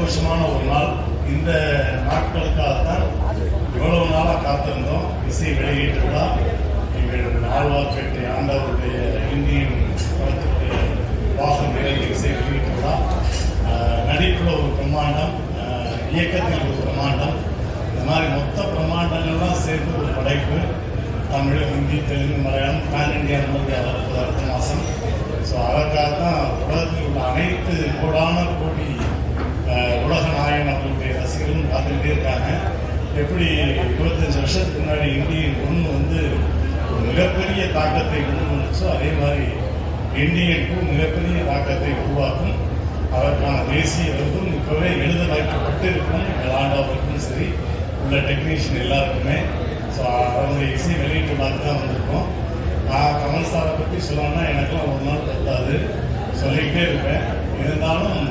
சந்தோஷமான ஒரு நாள். இந்த நாட்களுக்காக தான் இவ்வளவு நாளாக காத்திருந்தோம். இசை வெளியீட்டு விழா எங்கள் ஆழ்வார்பேட்டை ஆண்டவருடைய இந்தியன் படத்துடைய வாசம் நிறைந்த இசை வெளியீட்டு விழா. நடிப்பில் ஒரு பிரம்மாண்டம், இயக்கத்தில் ஒரு பிரம்மாண்டம், இந்த மாதிரி மொத்த பிரம்மாண்டங்கள்லாம் சேர்ந்து ஒரு படைப்பு. Tamil, Hindi, Telugu, Malayalam, pan India movie அடுத்த மாதம். ஸோ அதற்காக தான் உலகத்தில் உள்ள அனைத்து கோடான கோடி உலக நாயகன் அவர்களுடைய ரசிகர்களும் பார்த்துக்கிட்டே இருக்காங்க. எப்படி 25 வருஷத்துக்கு முன்னாடி இந்தியன் ஒன்று வந்து ஒரு மிகப்பெரிய தாக்கத்தை கொண்டு வந்துச்சோ, அதே மாதிரி இந்தியனுக்கும் மிகப்பெரிய தாக்கத்தை உருவாக்கும். அதற்கான தேசிய விருதும் இப்போவே எழுத வைக்கப்பட்டு இருக்கும். ஆண்டவருக்கும் சரி, உள்ள டெக்னீஷியன் எல்லாருக்குமே. ஸோ அவருடைய இசை வெளியீட்டு பார்த்து தான் வந்திருக்கோம். நான் கமல் சாரை பற்றி சொல்லணும்னா எனக்குலாம் ஒரு நாள் பத்தாது, சொல்லிக்கிட்டே இருப்பேன். இருந்தாலும்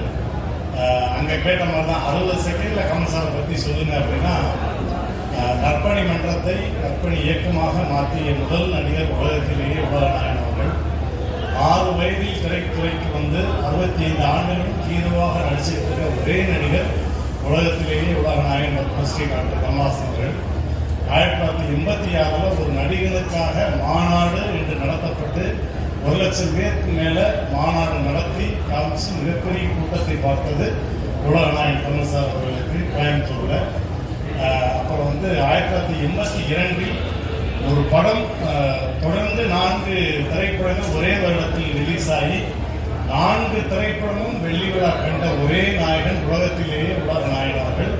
அங்கே கேட்ட மாதிரி தான் 60 செகண்டில் கமல் சாரை பற்றி சொல்லுங்க அப்படின்னா, நற்பணி மன்றத்தை நற்பணி இயக்கமாக மாற்றிய முதல் நடிகர் உலகத்திலேயே உலகநாயகன் அவர்கள். 6 வயதில் திரைத்துறைக்கு வந்து 65 ஆண்டுகளும் ஹீரோவாக நடிச்சிருக்கிற ஒரே நடிகர் உலகத்திலேயே உலகநாயகன் பத்மஸ்ரீ டாக்டர் கமல்ஹாசன் அவர்கள். 1986 ஒரு நடிகனுக்காக மாநாடு என்று நடத்தப்பட்டு 1 லட்சம் பேருக்கு மேலே மாநாடு நடத்தி காமிச்சு மிகப்பெரிய கூட்டத்தை பார்த்தது உலகநாயகன் கமல் சார் அவர்களுக்கு கோயம்புத்தூரில். அப்புறம் வந்து 1982 ஒரு படம் தொடர்ந்து 4 திரைப்படங்கள் ஒரே வருடத்தில் ரிலீஸ் ஆகி 4 திரைப்படமும் வெள்ளி விழா கண்ட ஒரே நாயகன் உலகத்திலேயே உலகநாயகன் அவர்கள்.